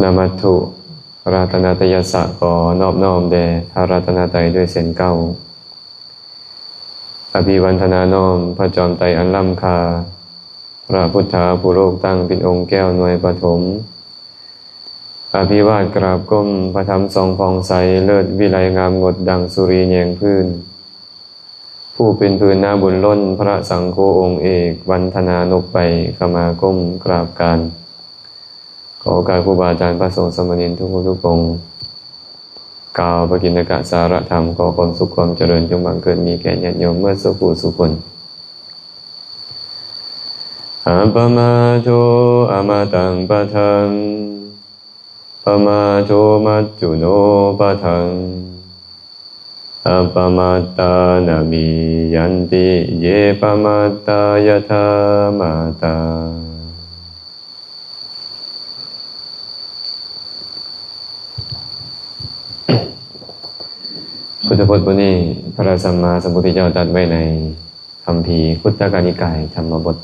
นามัตถุรัตนตยัสสะขอนอบน้อมแด่พระรัตนตรัยด้วยเสียงเก้าอภิวันทนาน้อมพระจอมไตรอันล้ำค่าพระพุทธาผู้โลกตั้งเป็นองค์แก้วหน่วยปฐมอภิวาทกราบก้มพระธรรมทรงผ่องใสเลิศวิไลงามงดดังสุรีแยงพื้นผู้เป็นพื้นหน้าบุญล้นพระสังโฆองค์เอกวันธนานกไปขมาก้มกราบการขอโอกาสครูบาอาจารย์พระสงฆ์สมณีทุกองค์กล่าวปกิณกะสารธรรมขอความสุขความเจริญจงบังเกิดมีแก่ญาติโยมเมื่อสุขสุคนอัปปมาโทอมตังปะทังปมาโทมัจจุโนปะทังอัปปมัตตานามิยันติเยปมัตตายะธามาตาพุทธพจน์บทนี้พระสัมมาสัมพุทธเจ้าตรัสไว้ในคัมภีร์คุตตกนิกายธรรมบท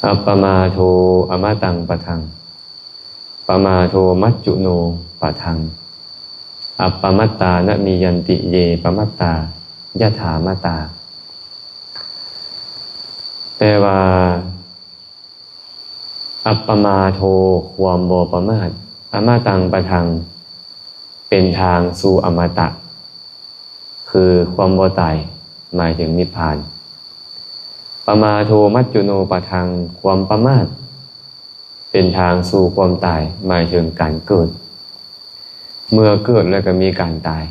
อัปปมาโทอมตังปะทังปมาโทมัจจุโนปะทังอัปปมัตตานะมียันติเยปมัตตายะถามตาแปลว่าอัปปมาโทความบ่ประมาทอมตังปะทังเป็นทางสู่อมตะคือความบ่ตายหมายถึงนิพพานปมาโทมัจจุโนปะทังความประมาทเป็นทางสู่ความตายหมายถึงการเกิดเมื่อเกิดแล้วก็มีการตาย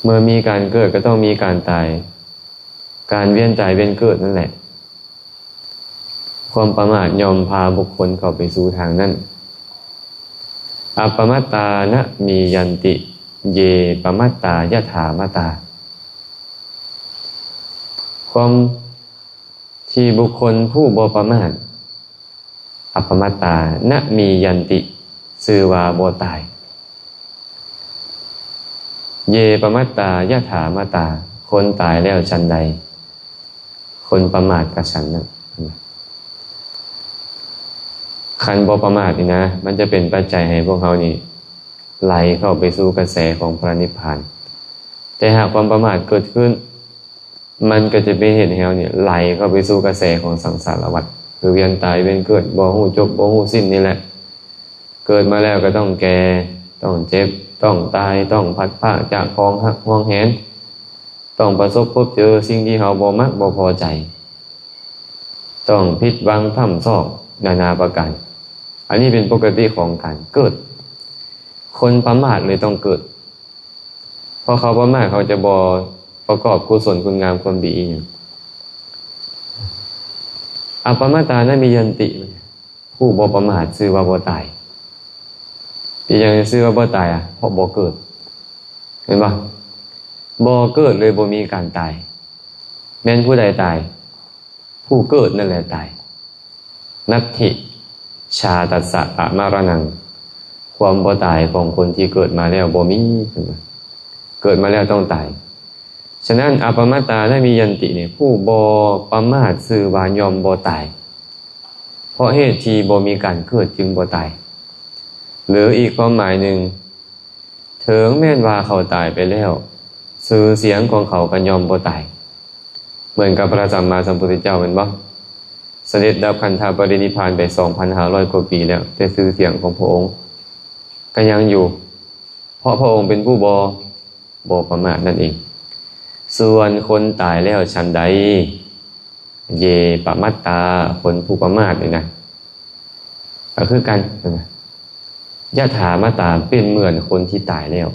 เมื่อมีการเกิดก็ต้องมีการตายการเวียนตายเวียนเกิดนั่นแหละความประมาทยอมพาบุคคลเข้าไปสู่ทางนั้นอัปปมัตตานะมียันติเยปมัตตายะถามตาความที่บุคคลผู้บ่ประมาทอัปปมัตตานะมียันติชื่อว่าบ่ตายเยปมัตตายะถามตาคนตายแล้วฉันใดคนประมาทกับฉันนั้นคันบ่ประมาทนี่นะมันจะเป็นปัจจัยให้พวกเขานี่ไหลเข้าไปสู่กระแสของพระนิพพานแต่หากความประมาทเกิดขึ้นมันก็จะเป็นเหตุให้เราเนี่ยไหลเข้าไปสู่กระแสของสังสารวัฏคือเวียนตายเวียนเกิดบ่ฮู้จบบ่ฮู้สิ้นนี่แหละเกิดมาแล้วก็ต้องแก่ต้องเจ็บต้องตายต้องพัดพรากจากของหักห่วงแหนต้องประสบพบเจอสิ่งที่เราบ่มักบ่พอใจต้องผิดหวังพร่ำซอกนานาประการอันนี้เป็นปกติของการเกิดคนประมาทเลยต้องเกิดเพราะเขาประมาทเขาจะบ่ประกอบกุศลคุณงามความดีอย่างอัปปมัตตานะมียันติผู้บ่ประมาทชื่อว่าบ่ตายที่ยังชื่อว่าบ่ตายเพราะบ่เกิดเห็นป่ะบ่เกิดเลยบ่มีการตายแม้นผู้ใดตายผู้เกิดนั่นแหละตายนัตถิชาตัสสะอะมรณังความบ่ตายของคนที่เกิดมาแล้วบ่มีเกิดมาแล้วต้องตายฉะนั้นอัปปมัตตานะมียันติเนี่ยผู้บ่ประมาทชื่อว่ายอมบ่ตายเพราะเหตุที่บ่มีการเกิดจึงบ่ตายหรืออีกความหมายหนึ่งถึงแม้นว่าเขาตายไปแล้วชื่อเสียงของเขาก็ยอมบ่ตายเหมือนกับพระสัมมาสัมพุทธเจ้าเป็นบ่เสด็จดับขันธปรินิพพานไป 2,500 กว่าปีแล้วแต่ชื่อเสียงของพระองค์ก็ยังอยู่เพราะพระองค์เป็นผู้บ่ประมาทนั่นเองส่วนคนตายแล้วฉันใดเยปมัตตาคนผู้ประมาทนี่นะก็คือกันยะถามตาเป็นเหมือนคนที่ตายแล้ว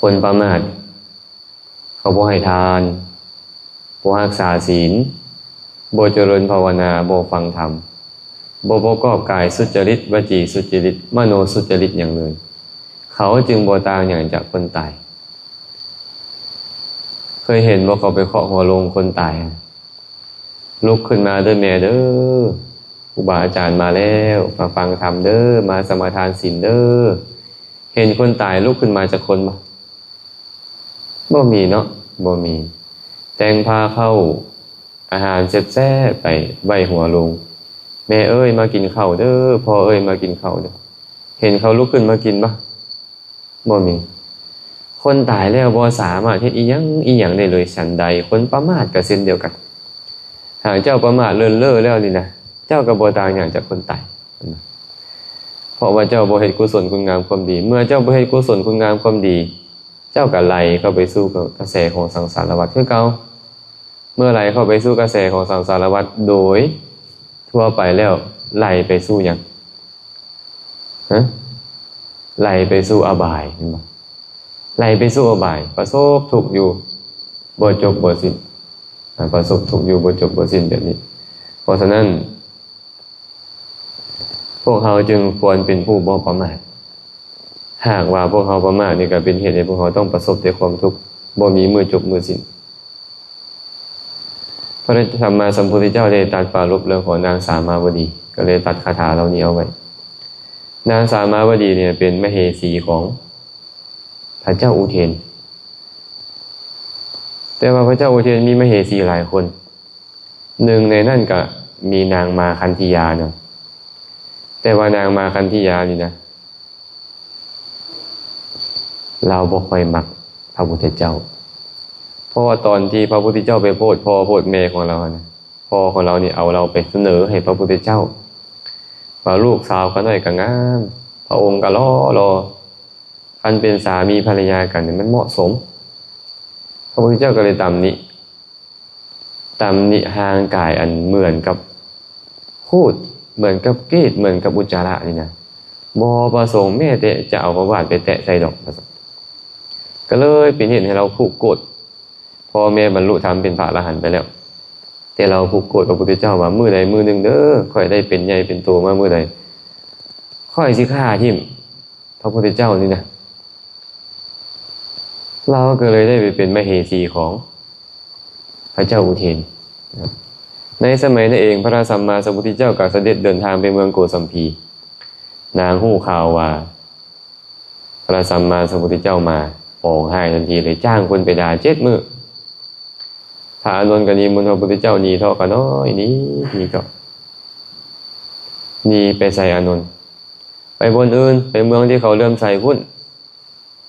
คนประมาทเขาบ่ให้ทานบ่รักษาศีลบ่เจริญภาวนาบ่ฟังธรรมบ่ประกอบกายสุจริตวจีสุจริตมโนสุจริตอย่างเลยเขาจึงบ่ต่างอย่างจากคนตายเคยเห็นว่าเขาไปเคาะหัวโลงคนตายลุกขึ้นมาเด้อแม่เด้อครูบาอาจารย์มาแล้วมาฟังธรรมเด้อมาสมาทานศีลเด้อเห็นคนตายลุกขึ้นมาจากคนบ่มีเนาะบ่มีแต่งพาเข้า อาหารแซ่บๆไปไว้หัวลง แม่เอ้ยมากินข้าวเด้อพ่อเอ้ยมากินข้าวเด้อเห็นเขาลุกขึ้นมากินปะบ่มีคนตายแล้วบ่สามารถเฮ็ดอีหยังได้เลยฉันใดคนประมาทก็เช่นเดียวกันหากเจ้าประมาทเลินเล่อแล้วนี่นะเจ้าก็บ่ต่างอย่างจากคนตายเพราะว่าเจ้าบ่เฮ็ดกุศลคุณงามความดีเมื่อเจ้าบ่เฮ็ดกุศลคุณงามความดีเจ้าก็ไหลเข้าไปสู่กระแสของสังสารวัฏคือเก่าเมื่อไหลเข้าไปสู่กระแสของสังสารวัฏโดยทั่วไปแล้วไหลไปสู่หยังไหลไปสู่อบายเห็นบ่ไหลไปสู่อบายประสบทุกข์อยู่บ่จบบ่สิ้นประสบทุกข์อยู่บ่จบบ่สิ้นแบบนี้เพราะฉะนั้นพวกเราจึงควรเป็นผู้บ่ประมาทหากว่าพวกเราประมาทนี่ก็เป็นเหตุให้พวกเราต้องประสบแต่ความทุกข์บ่มีมือจบมือสิ้นพระสัมมาสัมพุทธเจ้าได้ตรัสปรารภเรื่องของนางสามาวดีก็เลยตัดคาถาเหล่านี้เอาไว้นางสามาวดีเนี่ยเป็นมเหสีของพระเจ้าอุเทนแต่ว่าพระเจ้าอุเทนมีมเหสีหลายคนหนึ่งในนั่นก็มีนางมาคันธียาเนาะแต่ว่านางมาคันธียานี่นะเราบ่ค่อยมักพระพุทธเจ้าเพราะว่าตอนที่พระพุทธเจ้าไปโพธิพ่อโพธิแม่ของเรานะพ่อของเรานี่เอาเราไปเสนอให้พระพุทธเจ้าว่าลูกสาวก็น้อยก็งามพระองค์ก็รอคันเป็นสามีภรรยากันเนี่ยมันเหมาะสมพระพุทธเจ้าก็เลยตำหนิห่างกายอันเหมือนกับพูดเหมือนกับกรีดเหมือนกับอุจจาระนี่นะบ่ประสงค์แม้แต่จะเอาพระบาทไปแตะใส่ดอกก็เลยเป็นเหตุให้เราผูกโกรธพ่อแม่บรรลุธรรมเป็นพระอรหันต์ไปแล้วแต่เราผูกโกรธพระพุทธเจ้าว่ามื้อใดมื้อหนึ่งเด้อค่อยได้เป็นใหญ่เป็นโตมามื้อใดค่อยสิฆ่าทิ่มพระพุทธเจ้านี่นะเราก็เลยได้ไปเป็นมเหสีของพระเจ้าอุเทนในสมัยนั้นเองพระสัมมาสัมพุทธเจ้าก็เสด็จเดินทางไปเมืองโกสัมพีนางฮู้ข่าวว่าพระสัมมาสัมพุทธเจ้ามาร้องไห้ทันทีเลยจ้างคนไปด่า7 มื้อพระอานนท์ก็นิมนต์พระพุทธเจ้าหนีเถาะก็น้อยนี่ก็หนีไปใส่อานนท์ไปบนอื่นไปเมืองที่เขาเริ่มใส่พุ่น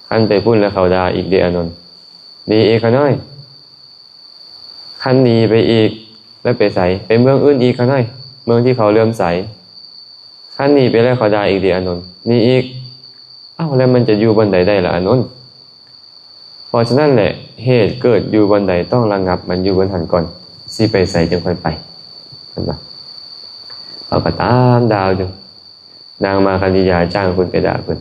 คันไปพุ่นแล้วเขาด่าอีกเดอานนท์หนีอีกก็น้อยคันหนีไปอีกแล้วไปใส่ไปเมืองอื่นอีกก็น้อยเมืองที่เขาเริ่มใส่คันหนีไปแล้วเขาด่าอีกเดอานนท์หนีอีกแล้วมันจะอยู่บนใดได้ล่ะอานนท์เพราะฉะนั้นแหละเหตุเกิดอยู่บนใดต้องระงับมันอยู่บนหันก่อนสิไปใส่จึงค่อยไปเห็นปะเอาก็ตามดาวจึงนางมาคันธียาจ้างคนไปด่าคน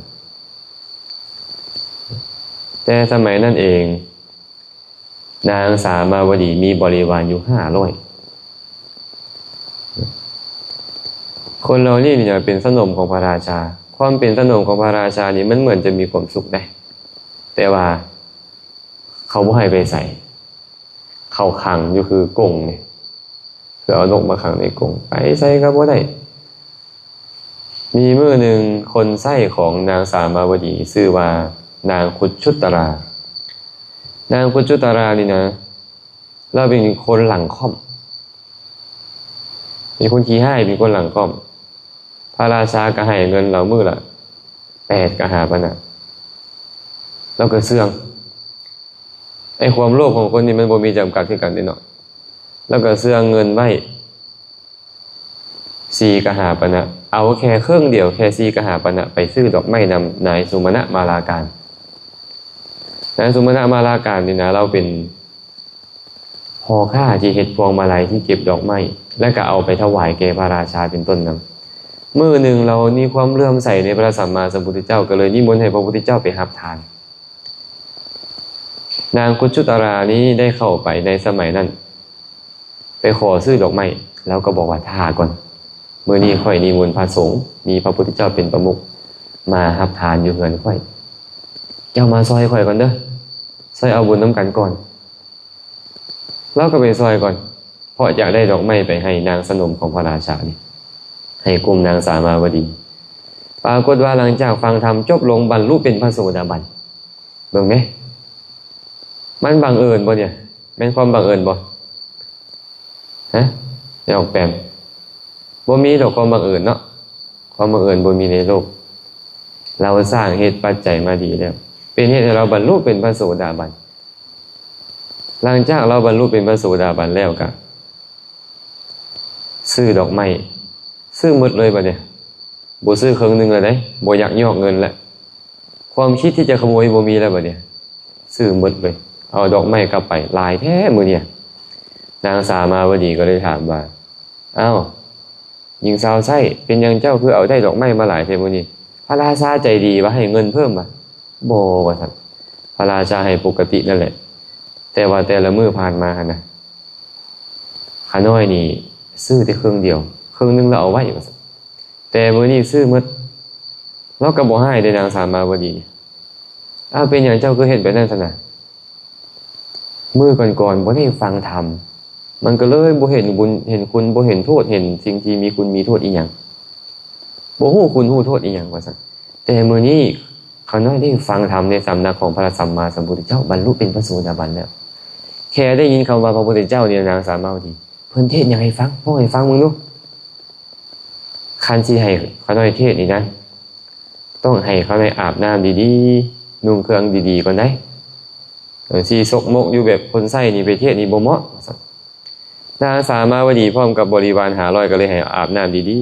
แต่สมัยนั้นเองนางสามาวดีมีบริวารอยู่500คนเรานี่เนี่ยเป็นสนมของพระราชาความเป็นสนมของพระราชานี่มันเหมือนจะมีความสุขได้แต่ว่าเขาบ่ให้ไปใส่เขาขังอยู่คือกรงเนี่ยคือเอานกมาขังในกรงไปใส่ก็บ่ได้มีมื้อหนึ่งคนไส้ของนางสามาวดีชื่อว่านางคุชุตรานางคุชุตรานี่นะเราเป็นคนหลังค่อมเป็นคนขี้ให้เป็นคนหลังค่อมพระราชาก็ให้เงินเรามื้อละ8 กหาปณะแล้วก็เสื่องไอ้ความโลภของคนนี่มันบ่มีจำกัดคือกันเด้เนาะแล้วก็เสื่องเงินไว้4 กหาปณะเอาแค่เครื่องเดียวแค่4 กหาปณะไปซื้อดอกไม้นำนายสุมาณมาลาการนายสุมาณมาลาการนี่นะเราเป็นพอค่าที่เฮ็ดพวงมาลัยที่เก็บดอกไม้แล้วก็เอาไปถวายแก่พระราชาเป็นต้นนำมื้อหนึ่งเรามีความเลื่อมใสในพระสัมมาสัมพุทธเจ้าก็เลยนิมนต์ให้พระพุทธเจ้าไปรับทานนางคุชุตรานี้ได้เข้าไปในสมัยนั้นไปขอซื้อดอกไม้แล้วก็บอกว่าท่าก่อนมื้อนี้ค่อยนิมนต์พระสงฆ์มีพระพุทธเจ้าเป็นประมุขมารับทานอยู่เฮือนค่อยเจ้ามาซอยค่อยก่อนเด้อซอยเอาบุญน้ำกันก่อนแล้วก็ไปซอยก่อนเพราะอยากได้ดอกไม้ไปให้นางสนมของพระราชานี่ให้กลุ่มนางสามาวดีปรากฏว่าหลังจากฟังธรรมจบลงบรรลุเป็นพระโสดาบันเบิ่งไหมมันบังเอิญบ่เนี่ยเป็นความบังเอิญบ่ฮะอย่าออกแปม บ่มีดอกความบังเอิญเนาะความบังเอิญบ่มีในโลกเราสร้างเหตุปัจจัยมาดีแล้วเป็นเหตุให้เราบรรลุเป็นพระโสดาบันหลังจากเราบรรลุเป็นพระโสดาบันแล้วก็ซื้อดอกไม้ซื้อหมดเลยบัดเนี่ยบ่ซื้อครึ่งนึงเลยเด้บ่อยากยอกเงินแล้วความคิดที่จะขโมยบ่มีแล้วบัดเนี่ยซื้อหมดเลยเอาดอกไม้กลับไปหลายแท้มื้อเนี่ยนางสามาวดีก็เลยถามว่าอ้าวหญิงสาวไส้เป็นยังเจ้าคือเอาได้ดอกไม้มาหลายแท้มื้อนี้พระราชาใจดีว่าให้เงินเพิ่มบ่บ่ว่าซั่นพระราชาให้ปกตินั่นแหละแต่ว่าแต่ละมื้อผ่านมานะข้าน้อยนี่ซื้อแต่ครึ่งเดียวครึ่งนึงแล้วเอาไว้ว่าซั่นแต่มื้อนี้ซื้อหมดเราก็บ่ให้ได้นางสามาวดีอ้าวเป็นหยังเจ้าคือเฮ็ดแบบนั้นซั่นน่ะมื้อก่อนๆบ่ได้ฟังธรรมมันก็เลยบ่เห็นบุญเห็นคุณบ่เห็นโทษเห็นสิ่งที่มีคุณมีโทษอีหยังบ่ฮู้คุณฮู้โทษอีหยังว่าซั่นแต่มื้อนี้เขาน้อยได้ฟังธรรมในสำนักของพระสัมมาสัมพุทธเจ้าบรรลุเป็นพระโสดาบันแล้วแค่ได้ยินคำว่าพระพุทธเจ้าเนี่ยนางสามาวดีเพิ่นเทศน์หยังให้ฟังพ่อให้ฟังมึงดูคันสิให้เขาน้อยเทศน์นี่นะต้องให้เขาน้อยอาบน้ำดีๆนุ่งเครื่องดีๆก่อนได้สิซกมกอยู่แบบคนไส้นี่ไปเทศน์นี่บ่เหมาะนางสามาวดีพร้อมกับบริวาร500ก็เลยให้อาบน้ำดี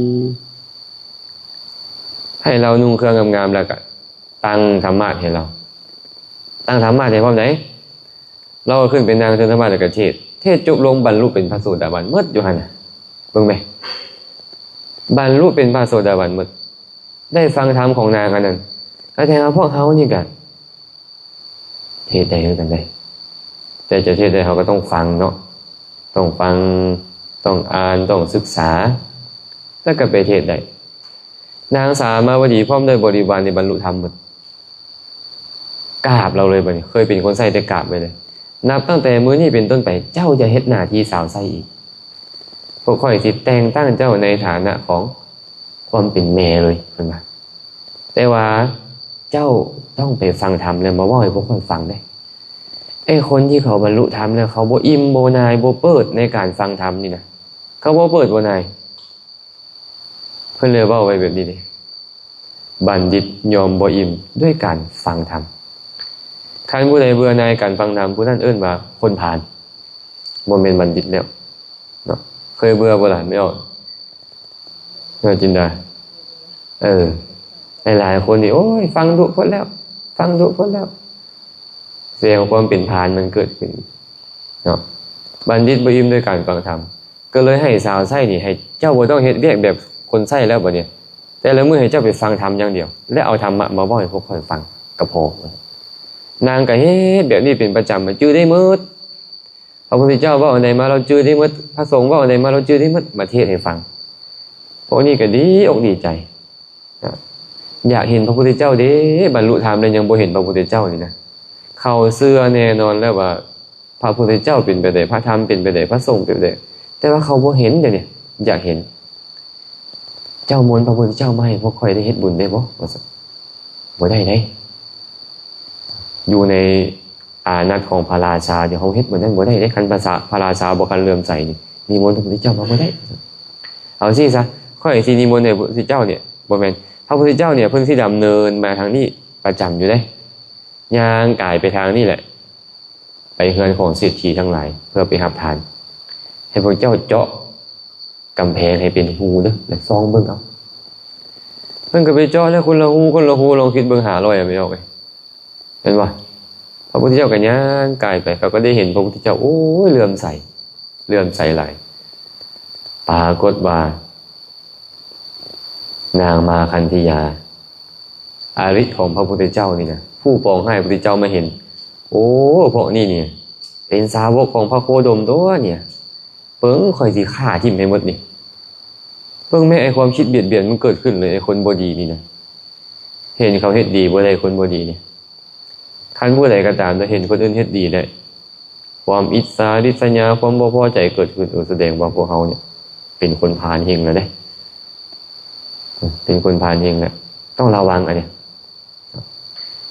ๆให้เรานุ่งเครื่องงามๆแล้วก็ตั้งธรรมะให้เราตั้งธรรมะให้พร้อมไหนเราก็ขึ้นเป็นนางธรรมะแล้วก็เทศจบลงบรรลุเป็นพระโสดาบันหมดอยู่หั่นน่ะเบิ่งไหมบรรลุเป็นพระโสดาบันหมดได้ฟังธรรมของนางอันนั้นแต่พวกเฮานี่ก็เทศได้คือกันได้แต่จะเทศได้เฮาก็ต้องฟังเนาะต้องฟังต้องอ่านต้องศึกษาแล้วก็ไปเทศได้นางสามาวดีพร้อมด้วยบริวารในบรรลุธรรมหมดกราบเราเลยบัดนี้เคยเป็นคนใส่แต่กราบไปเลยนับตั้งแต่มื้อนี้เป็นต้นไปเจ้าจะเฮ็ดหน้าที่สาวไส้อีกพวกข่อยสิแต่งตั้งเจ้าในฐานะของความเป็นแม่เลยเพิ่นว่าแต่ว่าเจ้าต้องไปฟังธรรมแล้วมาเว้าให้พวกข่อยฟังได้ไอ้คนที่เขาบรรลุธรรมแล้วเขาบ่อิ่มบ่นายบ่เปิดในการฟังธรรมนี่นะเขาบ่เปิดบ่นายเพิ่นเลยเว้าไว้แบบนี้ดิบัณฑิตยอมบ่อิ่มด้วยการฟังธรรมคันผู้ใดเบื่อหน่ายการฟังธรรมผู้นั้นเอิ้นว่าคนผ่านบ่แม่นบัณฑิตแล้วเนาะเคยเบื่อบ่ล่ะไม่ออกเนาะจินดาหลายๆคนนี่โอ้ยฟังดุพ้นแล้วฟังดุพ้นแล้วเสียงความเป็นพานมันเกิดขึ้นเนาะบัณฑิตบ่อิ่มด้วยการฟังธรรมก็เลยให้สาวไส้นี่ให้เจ้าบ่ต้องเฮ็ดเวียกแบบคนไส้แล้วบัดนี้แต่ละมื้อให้เจ้าไปฟังธรรมอย่างเดียวและเอาธรรมะมาเว้าให้พวกข่อยฟังก็พอนางก็เฮ็ดแบบนี้เป็นประจำจื้อได้หมดพระพุทธเจ้าเว้าอันใดมาเราจื้อได้หมดพระสงฆ์เว้าอันใดมาเราจื้อได้หมดมาเทศให้ฟังพวกนี้ก็ดีอกดีใจอยากเห็นพระพุทธเจ้าเด้บรรลุธรรมแล้วยังบ่เห็นพระพุทธเจ้านี่นะเขาเชื่อแน่นอนแล้วว่าพระพุทธเจ้าเป็นไปได้พระธรรมเป็นไปได้พระสงฆ์เป็นไปได้แต่ว่าเขาบ่เห็นเดี๋ยวนี้อยากเห็นเจ้ามนต์พระพุทธเจ้ามาให้พวกข่อยได้เฮ็ดบุญได้บ่ว่าซั่นบ่ได้เด้อยู่ในอานัตของพระราชาเดี๋ยวเขาเฮ็ดบ่ได้บ่ได้เด้คันภาษาพระราชาบ่คันเลื่อมใสนี่นิมนต์พระพุทธเจ้ามาบ่ได้เอาสิซะข่อยสินิมนต์ให้พระพุทธเจ้าเนี่ยบ่แม่นพระพุทธเจ้าเนี่ยเพิ่นสิดำเนินมาทางนี้ประจำอยู่เด้ย่างกายไปทางนี้แหละไปเฮือนของเศรษฐีทั้งหลายเพื่อไปรับทานให้พระเจ้าเจาะกำแพงให้เป็นหูเด้อแล้วซองเบิ่งเอาเพิ่นก็ไปเจาะแล้วคนละหูลองคิดเบิ่ง500ไม่ออกเลยเห็นบ่พระพุทธเจ้าก็ย่างกายไปเขาก็ได้เห็นพระพุทธเจ้าโอ้ยเลื่อมใสหลายปรากฏว่านางมาคันธิยาอาริของพระพุทธเจ้านี่นะผู้ปองให้พระพุทธเจ้ามาเห็นโอ้พวกนี้เนี่ยเป็นสาวกของพระโคดมตัวเนี่ยเปิ้งค่อยสิฆ่าทิ่มให้หมดนี่เปิ้งแม่ไอ้ความคิดเบียดเบียนมันเกิดขึ้นเลยไอ้คนบ่ดีนี่นะเห็นเขาเฮ็ดดีบ่ได้คนบ่ดีนี่คันผู้ใดก็ตามจะเห็นคนอื่นเฮ็ดดีได้ความอิจฉาริษยาความบ่พอใจเกิดขึ้นแสดงว่าพวกเฮาเนี่ยเป็นคนพาลเฮงแล้วเด้เป็นคนพาลเฮงแล้วต้องระวังอันนี้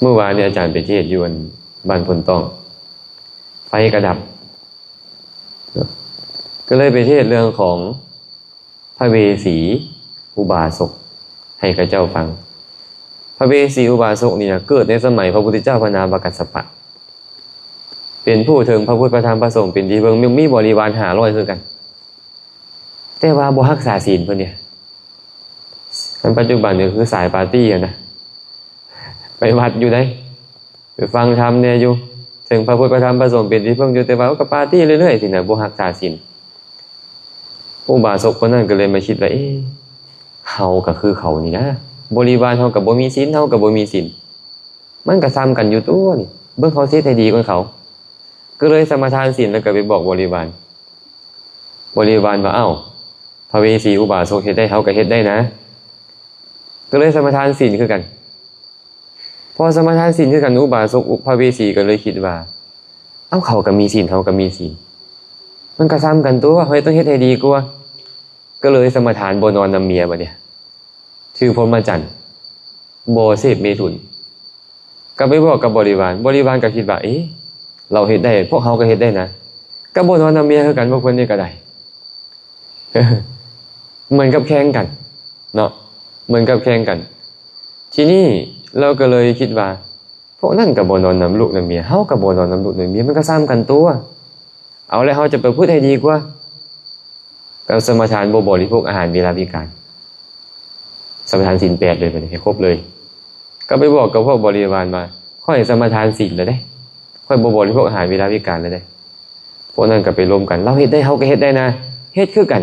เมื่อวานเนี่ยอาจารย์ไปเทศน์อยู่บ้านพลต้องไฟกระดับก็เลยไปเทศน์เรื่องของ พระเวสี อุบาสกให้ข้าเจ้าฟังพระเวสีอุบาสกนี่นะเกิดในสมัยพระพุทธเจ้าพระนามกัสสปะเป็นผู้ถึงพระพุทธพระธรรมพระสงฆ์เป็นที่เบิ่งมีบริวาร500คือกันแต่ว่าบ่รักษาศีลเพิ่นเนี่ยอันปัจจุบันเนี่ยคือสายปาร์ตี้อ่ะนะไปวัดอยู่ได้ไปฟังธรรมเนี่ยอยู่ถึงพระพุทธพระธรรมพระสงฆ์เป็นที่เพิ่งอยู่แต่ว่าก็ปาร์ตี้เรื่อยๆสินะบ่รักษาศีลอุบาสกคนนั้นก็เลยมาคิดว่าเฮาก็คือเขานี่นะบริวารเฮาก็บ่มีศีลเฮาก็บ่มีศีลมันก็ซ้ำกันอยู่ตัวนี่เบิ่งเขาเสียให้ดีกว่าเขาก็เลยสมาทานศีลแล้วก็ไปบอกบริวารว่าเอ้าพระเวสีอุบาสกเฮ็ดได้เฮาก็เฮ็ดได้นะก็เลยสมาทานศีลคือกันพอสมาทานศีลคือกันอุบาสกพระเวสีก็เลยคิดว่าเอ้าเขาก็มีศีลเฮาก็มีศีลมันก็ซ้ำกันตัวเฮ้ยต้องเฮ็ดให้ดีกว่าก็เลยสมาทานบ่นอนนำเมียบัดเนี่ยชื่อพรหมจรรย์บ่เสพเมถุนก็ไปบอกกับบริวารก็คิดว่าเราเฮ็ดได้พวกเฮาก็เฮ็ดได้นะก็บ่นอนนำเมียคือกันพวกเพิ่นนี่ก็ได้ เหมือนกับแข่งกันเนาะเหมือนกับแข่งกันทีนี้เราก็เลยคิดว่าพวกนั่นก็บ่นอนนำลูกนำเมียเฮาก็บ่นอนนำลูกนำเมียมันก็ซ้ำกันตัวเอาแล้วเฮาจะไปพูดให้ดีกว่าก็สมาทานบ่บริโภคอาหารเวลาวิกาลสมาทานศีล8เลยบัดนี้ให้ครบเลยก็ไปบอกกับพวกบริวารมาค่อยสมาทานศีลแล้วได้ค่อยบ่บริโภคอาหารเวลาวิกาลแล้วได้พวกนั้นก็ไปรวมกันเราเฮ็ดได้เฮาก็เฮ็ดได้นะเฮ็ดคือกัน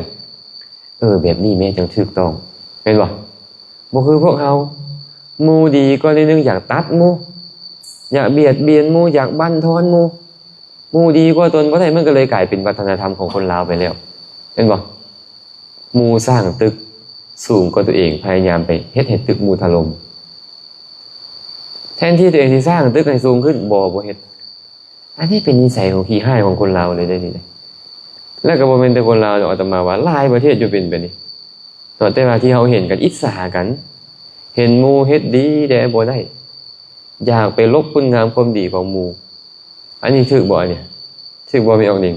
แบบนี้แม่จังถูกต้องแม่นบ่คือพวกเฮาหมู่ดีก็นิดนึงอยากตัดหมู่อยากเบียดเบียนหมู่อยากบั่นทอนหมู่ดีกว่าตนบ่ได้มันก็เลยกลายเป็นวัฒนธรรมของคนลาวไปแล้วเห็นบ่หมู่สร้างตึกสูงกว่าตัวเองพยายามไปเฮ็ดให้ตึกหมู่ถล่มแทนที่ตัวเองสิสร้างตึกให้สูงขึ้นบ่เฮ็ดอันนี้เป็นนิสัยของขี้ห้ายของคนลาวเลยได้นี่แล้วก็บ่แม่นแต่คนลาวอาตมาว่าหลายประเทศอยู่เป็นแบบนี้แต่ว่าที่เฮาเห็นกันอิจฉากันเห็นหมู่เฮ็ดดีแต่บ่ได้อยากไปลบคุณงามความดีของหมู่อันนี้ถูกบ่เนี่ยถูกบ่มีออกนิ่ง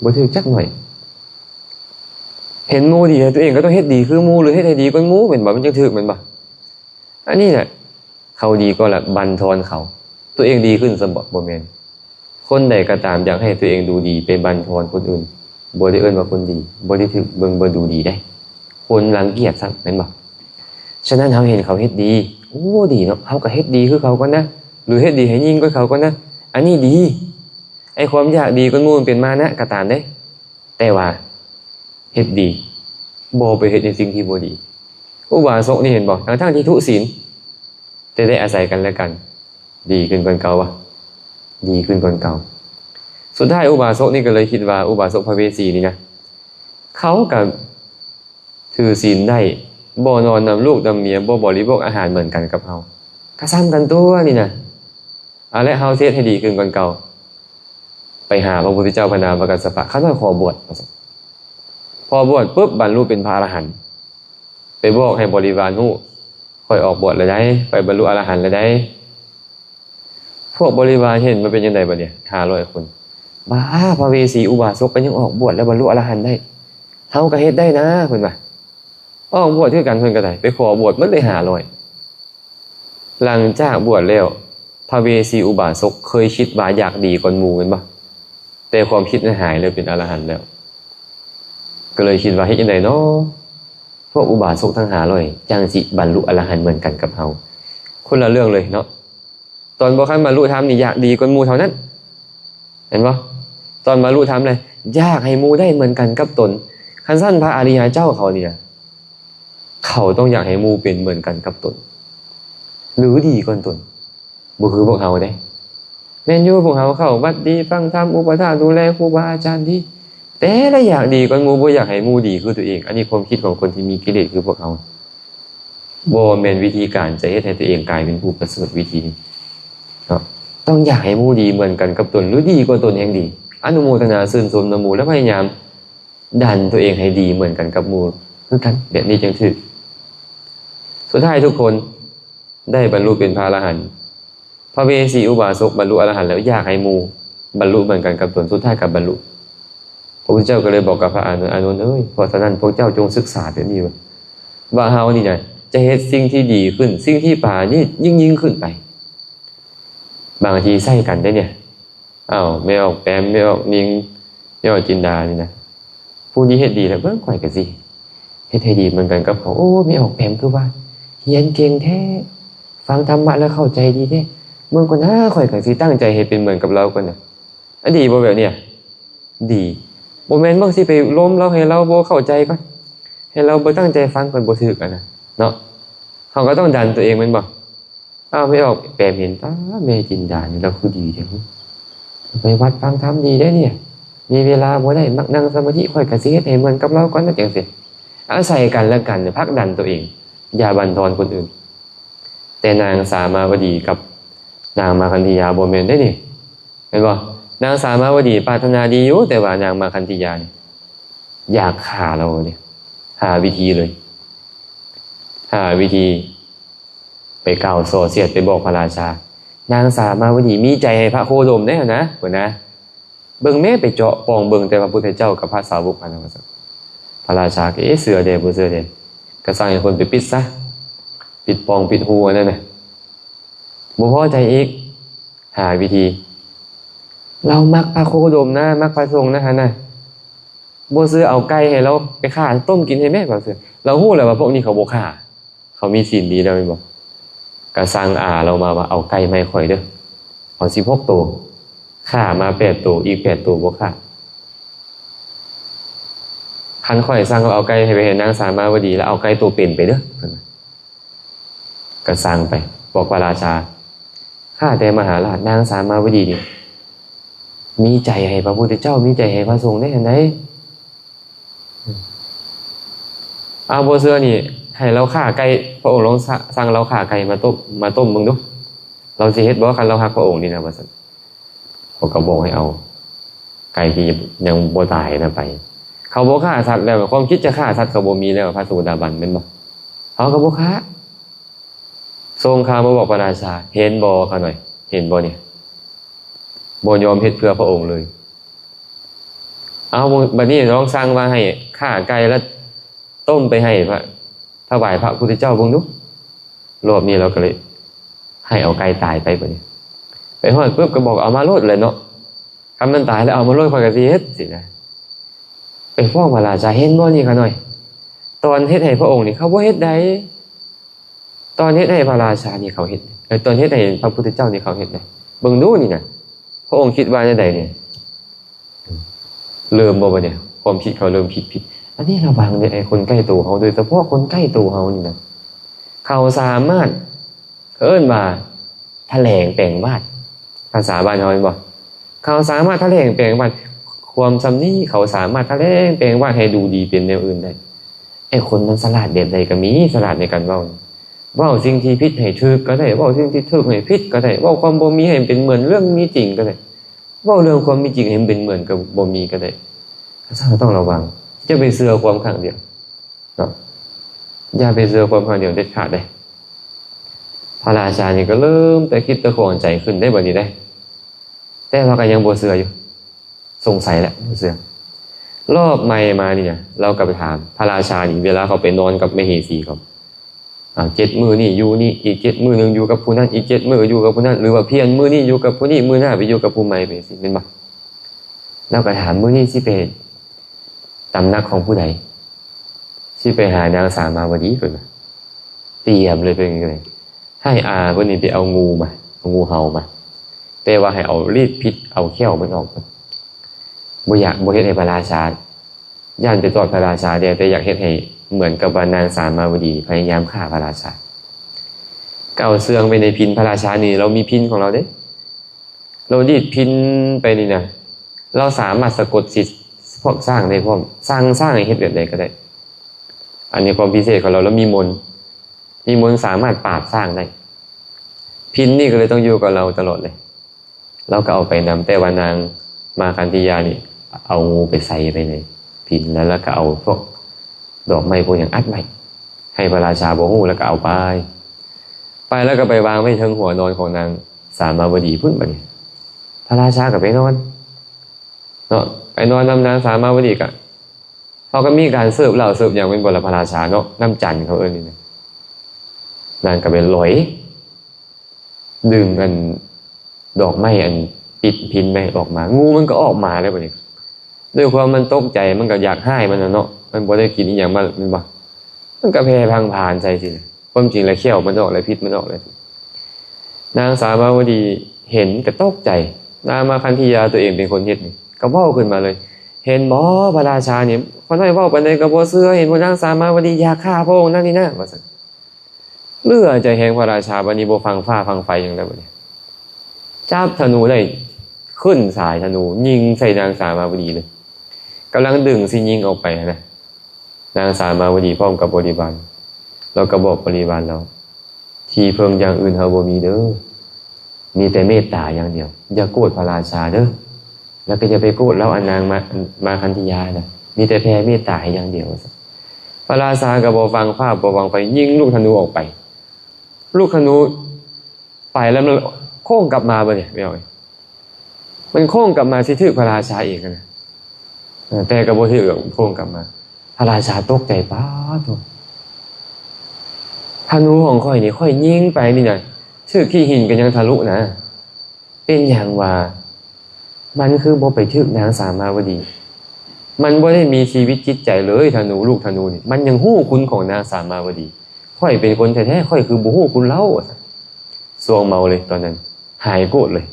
บ่ถูกจักหน่อยเห็นหมู่ดีตัวเองก็ต้องเฮ็ดดีคือหมู่หรือเฮ็ดให้ดีกว่าหมู่เป็นบ่มันจังถูกแม่นบ่อันนี้น่ะเขาดีก็ละบั่นทอนเขาตัวเองดีขึ้นซะบ่แม่นคนใดก็ตามอยากให้ตัวเองดูดีไปบั่นทอนคนอื่นบ่ได้เอิ้นว่าคนดีบ่ได้ถูกเบิ่งบ่ดูดีได้คนรังเกียจซะแม่นบ่ฉะนั้นเฮาเห็นเขาเฮ็ดดีโอ้ดีเนาะเฮาก็เฮ็ดดีคือเขาก็นะหรือเฮ็ดดีให้ยิ่งกว่าเขาก็นะอันนี้ดีไอ้ความอยากดีก็งูมันเป็นมานะก็ตามเด้แต่ว่าเฮ็ดดีบ่ไปเฮ็ดในสิ่งที่บ่ดีอุบาสกนี่เห็นบ่ทั้งที่ทุศีลแต่ได้อาศัยกันและกันดีขึ้นกว่าเก่าว่ะดีขึ้นกว่าเก่าสุดท้ายอุบาสกนี่ก็เลยคิดว่าอุบาสกพระเวสีนี่นะเขาก็ถือศีลได้บ่นอนนำลูกนำเมียบ่บริโภคอาหารเหมือนกันกับเฮาก็ซ้ำกันตัวนี่นะและเฮาเทศให้ดีขึ้นกว่าเก่าไปหาพระพุทธเจ้าพระนามกัสสปะเขาต้องขอบวชพอบวชปุ๊บบรรลุเป็นพระอรหันต์ไปบอกให้บริวารฮู้ค่อยออกบวชแล้วได้ไปบรรลุอรหันต์แล้วได้พวกบริวารเห็นมันเป็นยังไงบัดเนี่ย500คนบ้าพระเวสีอุบาสกก็ยังออกบวชแล้วบรรลุอรหันต์ได้เฮาก็เฮ็ดได้นะเพิ่นว่าออกบวชคือกันเพิ่นก็ได้ไปขอบวชมันเลย500หลังจากบวชแล้วพระเวสีอุบาสกเคยคิดว่าอยากดีกว่าหมู่แม่นบ่แต่ความคิดนั้นหายเลยเป็นอรหันต์แล้วก็เลยคิดว่าเฮ็ดจังได๋เนาะพวกอุบาสกทั้ง500จังสิบรรลุอรหันต์เหมือนกันกับเฮาคนละเรื่องเลยเนาะตอนบ่คันบรรลุธรรมนี่อยากดีกว่าหมู่เท่านั้นเห็นบ่ตอนบรรลุธรรมเลยอยากให้หมู่ได้เหมือนกันกับตนคันซั่นพระอริยเจ้าเขานี่นะเขาต้องอยากให้หมู่เป็นเหมือนกันกับตนหรือดีกว่าตนบ่คือพวกเฮาเด้แม่นอยู่พวกเฮาเข้าวัดดีฟังธรรมอุปถากดูแลครูบาอาจารย์ดีแต่ละอยากดีกว่าหมู่บ่อยากให้หมู่ดีคือตัวเองอันนี้ความคิดของคนที่มีกิเลสคือพวกเฮาบ่แม่นวิธีการจะเฮ็ดให้ตัวเองกลายเป็นผู้ประเสริฐวิธีนี้เนาะต้องอยากให้หมู่ดีเหมือนกันกับตนหรือดีกว่าตนแห่งดีอนุโมทนาชื่นชมนำหมู่และพยายามดันตัวเองให้ดีเหมือนกันกับหมู่คือกันแบบนี้จึงถูกสุดท้ายทุกคนได้บรรลุเป็นพระอรหันต์พระเวสีอุบาสกบรรลุอรหันต์แล้วอยากให้หมู่บรรลุเหมือนกันกับตนสุดท้ายกับบรรลุ พระพุทธเจ้าก็เลยบอกกับพระอานนท์อานนท์เอ้ยเพราะฉะนั้นพวกเจ้าจงศึกษาเดี๋ยวนี้ว่าเฮานี่นะจะเฮ็ดสิ่งที่ดีขึ้นสิ่งที่ป่านี่ยิ่งขึ้นไปบางทีใส่กันได้เนี่ยไม่ออกแปมไม่ออกนิงไม่ออกจินดานี่นะผู้นี้เฮ็ดดีแล้วเบิ่งข่อยก็สิเฮ็ดให้ดีเหมือนกันกับเขาโอ้ไม่ออกแปมคือว่าเรียนเก่งแท้ฟังธรรมะแล้วเข้าใจดีแท้เมื่อก่อนข่อยก็สิตั้งใจให้เป็นเหมือนกับเราก่อนน่ะอันดีบ่แบบเนี้ยดีบ่แม่นบางสิไปล้มเราให้เราบ่เข้าใจก่อนให้เราบ่ตั้งใจฟังก่อนบ่ถูกอ่ะนะเนาะเขาก็ต้องดันตัวเองแม่นบ่ไม่ออกแปมเห็นแม่จินดานี่เราคือดีแท้ไปวัดฟังธรรมดีได้เนี่ยมีเวลาบ่ได้มักนั่งสมาธิค่อยก็สิเฮ็ดให้เหมือนกับเราก่อนนะจังซี่อาศัยกันและกันผลักดันตัวเองอย่าบั่นทอนคนอื่นแต่นางสามาวดีกับนางมาคันธียาบ่แม่นได้นี่เห็นบ่นางสามาวดีปรารถนาดีอยู่แต่ว่านางมาคันธียาเนี่ยอยากฆ่าเราเนี่ยหาวิธีเลยหาวิธีไปกล่าวโส่เสียดไปบอกพระราชานางสามาวดีมีใจให้พระโคดมได้นะเพิ่นนะเบิ่งแม่ไปเจาะปองเบิ่งแต่พระพุทธเจ้ากับพระสาวกอันนั้นว่าซั่นพระราชาก็เสือเด้บ่เสือเด้ก็สั่งให้คนไปปิดซะปิดปองปิดหูอันนั้นน่ะบ่พอใจอีกหาวิธีเรามักพระโคดมนะมักพระสงฆ์นะฮะนะบ่ซื้อเอาไก่ให้เราไปฆ่าต้มกินให้แม่บ่ซื้อเราฮู้แล้วว่าพวกนี้เขาบ่ฆ่าเขามีศีลดีแล้วแม่นบ่ก็สั่งเรามาว่าเอาไก่ไม่ค่อยเด้อเอา16ตัวฆ่ามา8ตัวอีก8ตัวบ่ฆ่าคันค่อยสั่งเอาไก่ให้ไปให้นางสามาวดีแล้วเอาไก่ตัวเป็นไปเด้อก็สั่งไปบอกพระราชาข้าแต่มหาราชนางสามาวดีนี่มีใจให้พระพุทธเจ้ามีใจให้พระสงฆ์ได้เห็นไหมบ่เชื่อนี่ให้เราฆ่าไก่พระองค์ลองสั่งเราฆ่าไก่มาต้มมึงดูเราสิเฮ็ดบ่คันเราฮักพระองค์นี่นะว่าซั่นเขาก็บอกให้เอาไก่ที่ยังบ่ตายนะไปเขาบ่ฆ่าสัตว์แล้วความคิดจะฆ่าสัตว์ก็บ่มีแล้วพระโสดาบันแม่นบ่เขาก็บ่ฆ่าทรงข่าวมาบอกพระราชาเห็นบ่เขาหน่อยเห็นบ่เนี่ยบ่ยอมเฮ็ดเพื่อพระองค์เลยบัดนี้ลองสั่งว่าให้ฆ่าไก่แล้วต้มไปให้พระถวายพระพุทธเจ้าเบิ่งดูรอบนี้เราก็เลยให้เอาไก่ตายไปบัดนี้ไปฮอดปุ๊บก็บอกเอามาโลดเลยเนาะคำนั้นตายแล้วเอามาโลดข่อยก็สิเฮ็ดสินะไปฟ้องพระราชาเห็นบ่นี่เขาหน่อยตอนเฮ็ดให้พระองค์นี่เขาบ่เฮ็ดได้ตอนเฮ็ดให้พระราชานี่เขาเฮ็ดตอนเฮ็ดให้พระพุทธเจ้านี่เขาเฮ็ดได้เบิ่งดูนี่นะพระองค์คิดว่าจังได๋เนี่ยเริ่มบ่บัดเนี่ยความคิดเขาเริ่มผิดอันนี้ระวังเนี่ยไอ้คนใกล้ตัวเขาโดยเฉพาะคนใกล้ตัวเขานี่นะเขาสามารถเอิ้นว่าแถลงแปลงวาดภาษาบ้านเฮาแม่นบ่เขาสามารถแถลงแปลงวาดความสำนี้เขาสามารถแถลงแปลงวาดให้ดูดีเป็นแนวอื่นได้ไอ้คนมันฉลาดแบบใดก็มีฉลาดในการเว้าสิ่งที่ผิดให้ถูกก็ได้เว้าสิ่งที่ถูกให้ผิดก็ได้เว้าความบ่มีให้เป็นเหมือนเรื่องมีจริงก็ได้เว้าเรื่องความมีจริงให้มันเป็นเหมือนกับบ่มีก็ได้เราต้องระวังจะไปเชื่อความข้างเดียวเนาะอย่าไปเชื่อความข้างเดียวเด็ดขาดเลยพระราชานี่ก็เริ่มแต่คิดตะโกนใจขึ้นได้บัดนี้ได้แต่ว่าก็ยังบ่เชื่ออยู่สงสัยแหละบ่เชื่อรอบใหม่มานี่นะเราก็ไปถามพระราชานี่เวลาเขาไปนอนกับมเหสีเขา7 มื้อนี่อยู่นี่อีก7 มื้อนึงอยู่กับผู้นั้นอีก7 มื้ออยู่กับผู้นั้นหรือว่าเพียรมื้อนี้อยู่กับผู้นี้มื้อหน้าไปอยู่กับผู้ใหม่ไปสิแม่นบ่แล้วก็ถามมื้อนี้สิไปตำนักของผู้ใดสิไปหานางสามาวดีเพิ่นน่ะเตรียมเลยเป็นจังได๋ให้เพิ่นนี่ไปเอางูมาเอางูเห่ามาแต่ว่าให้เอารีดพิษเอาแข้วมันออกบ่อยากบ่เฮ็ดให้พระราชาย่านไปตอดพระราชาเด้แต่อยากเฮ็ดให้เหมือนกับว่านางสามาวดีพยายามฆ่าพระราชาก็เอาเสื่องไปในพินพระราชานี่เรามีพินของเราเด้เราดีดพินไปนี่นะเราสามารถสะกดจิตพวกสร้างได้พร้อมสร้างให้เฮ็ดแบบใดก็ได้อันนี้ความพิเศษของเราแล้วมีมนต์สามารถปราบสร้างได้พินนี่ก็เลยต้องอยู่กับเราตลอดเลยเราก็เอาไปนำแต่ว่านางมาคันธียานี่เอางูไปใส่ไปในพินแล้วก็เอาพวกดอกไม้พวกอย่างอัดไว้ให้พระราชาบ่ฮู้แล้วก็เอาไปแล้วก็ไปวางไว้เทิงหัวนอนของนางสามาวดีพุ่นบัดนี้พระราชาก็ไปนอนเนาะ ไปนอนนำนางสามาวดีกะเขาก็มีการเสิร์ฟเหล้าเสิร์ฟอย่างเป็นบรพราชาเนาะน้ำจันทร์เขานี่นะนางก็เป็นลอยดึงกันดอกไม้อันปิดพินไม่ออกมางูมันก็ออกมาเลยบ่นี้ด้วยความมันตกใจมันก็อยากให้มันเนาะมันบ่ได้กินอีหยังมันบ่มันก็แพ้พังผ่านใจสิความจริงแล้วเขี้ยวมันออกแล้วพิษมันออกเลยนางสามาวดีเห็นก็ตกใจนางมาคันธียาตัวเองเป็นคนเฮ็ดนี่ก็เว้าขึ้นมาเลยเห็นบ่พระราชานี่คนน้อยเว้าปานใดก็บ่เชื่อเห็นว่านางสามาวดีอยากฆ่าพระองค์นั่นนี่นะว่าซั่นเลือใจแห่งพระราชาบัดนี้บ่ฟังฟ้าฟังไฟหยังแล้วบัดนี้จับธนูได้ขึ้นสายธนูยิงใส่นางสามาวดีเลยกำลังดึงสิยิงออกไปนะนางสามาวดีพร้อมกับบริวารแล้วก็บอกบริวารเราที่เพิ่งอย่างอื่นเฮาบ่มีเด้อมีแต่เมตตาอย่างเดียวอย่าโกรธพระราชาเด้อแล้วก็อย่าไปโกรธแล้วนางมาคันธียานะมีแต่แผ่เมตตาให้อย่างเดียวพระราชาก็บ่ฟังฟ้าบ่ฟังไฟยิงลูกธนูออกไปลูกธนูไปแล้วมันโค้งกลับมาบ่เนี่ยไม่เอามันโค้งกลับมาสิถึกพระราชาอีกนะแต่ก็บ่ถึกโค้งกลับมาพระราชาตกใจป๊าดธนูของข้อยนี่ค่อยยิงไปนี่น่ะถึกขี้หินก็ยังทะลุนะเป็นอย่างว่ามันคือบ่ไปถึกนางสามาวดีมันบ่ได้มีชีวิตจิตใจเลยธนูลูกธนูนี่มันยังฮู้คุณของนางสามาวดีค่อยเป็นคนแท้ๆค่อยคือบ่ฮู้คุณเล่าสวงเมาเลยตอนนั้นหายโกรธเลย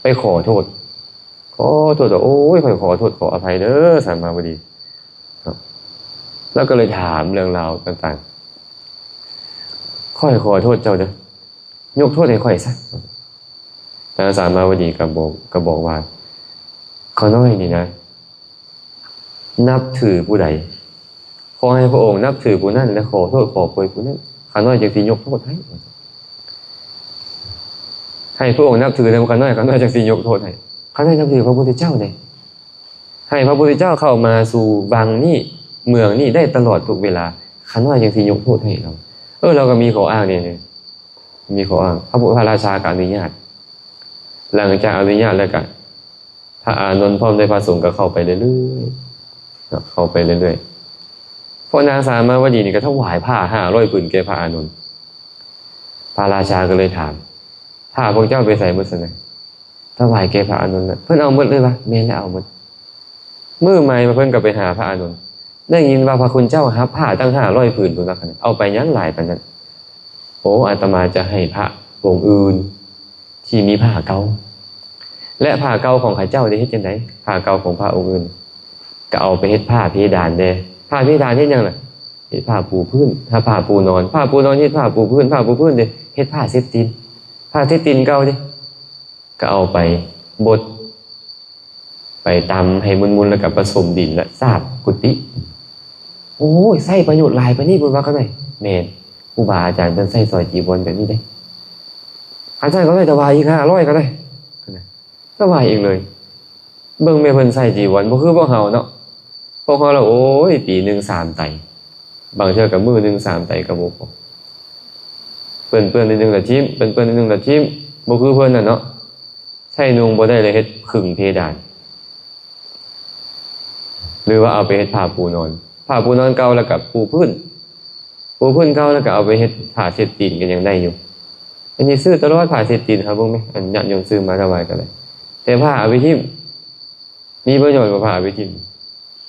ไปขอโทษโอ้ยค่อยขอโทษขออภัยเด้อสามาวดีแล้วก็เลยถามเรื่องราวต่างๆค่อยขอโทษเจ้าเด้อยกโทษให้ค่อยซะนางสามาวดีก็บอกว่าเขาน้อยนี่นะนับถือผู้ใดขอให้พระองค์นับถือผู้นั้นและขอโทษขอโพยผู้นั้นข้าน้อยจึงสิยกโทษให้พระองค์นับถือแล้วข้าน้อยจึงสิยกโทษให้ข้าน้อยนับถือพระพุทธเจ้าเลยให้พระพุทธเจ้าเข้ามาสู่วังนี่เมืองนี่ได้ตลอดทุกเวลาข้าน้อยจึงสิยกโทษให้เราเราก็มีข้ออ้างนี่มีข้ออ้างพระราชาก็อนุญาตหลังจากอนุญาตแล้วก็พระอานนท์พร้อมด้วยพระสงฆ์ก็เข้าไปเรื่อยๆเข้าไปเรื่อยๆพอนางสามาวดีนี่ก็ถวายผ้า500ผืนแก่พระอานนท์พระราชาก็เลยถามผ้าพวกเจ้าไปใส่หมดซั่นน่ะถวายแก่พระอานนท์เพิ่นเอาหมดเลยป่ะแม่นแล้วเอาหมดมื้อใหม่มาเพิ่นก็ไปหาพระอานนท์ได้ยินว่าพระคุณเจ้ารับผ้าตั้ง500ผืนพุ่นว่าคั่นเอาไปยังหลายปานนั้นโอ้อาตมาจะให้พระองค์อื่นที่มีผ้าเก่าและผ้าเก่าของข้าเจ้าได้เฮ็ดจังได๋ผ้าเก่าของพระองค์อื่นก็เอาไปเฮ็ดผ้าเพดานเด้ผ้าเพดานเฮ็ดหยังล่ะเฮ็ดผ้าปูพื้นถ้าผ้าปูนอนเฮ็ดผ้าปูพื้นเด้เฮ็ดผ้าเช็ดตีนผ้าเช็ดตีนเก่าเด้ก็เอาไปบดไปตำให้มุนๆแล้วก็ผสมดินและสาบกุฏิโอ้ยใช้ประโยชน์หลายปานนี้พุ่นว่าคั่นได้แม่นครูบาอาจารย์เพิ่นใช้ซอยจีวรแบบนี้ได้อาจารย์ก็ได้ถวายอีก500ก็ได้ถวายอีกเลยเบิ่งแม่เพิ่นใส่จีวรบ่คือพวกเฮาเนาะพวกเฮาแล้วโอ้ยปีนึง3ไตบางเทื่อก็มื้อนึง3ไตก็บ่พอเปิ้นๆนิดนึงละทิ่มเปิ้นๆนิดนึงละทิ่มบ่คือเพิ่นน่ะเนาะใช้นุ่งบ่ได้เลยเฮ็ดครึ่งเพดานหรือว่าเอาไปเฮ็ดผ้าปูนอนเก่าแล้วก็ปูพื้นเก่าแล้วก็เอาไปเฮ็ดผ้าเช็ดตีนก็ยังได้อยู่อันนี้ซื้อตลอดผ้าเช็ดตีนครับพวกมั้ยอันญาติโยมซื้อมาถวายก็ได้แต่ผ้าเอาไปทิ่มมีประโยชน์กว่าผ้าเอาไปทิ่ม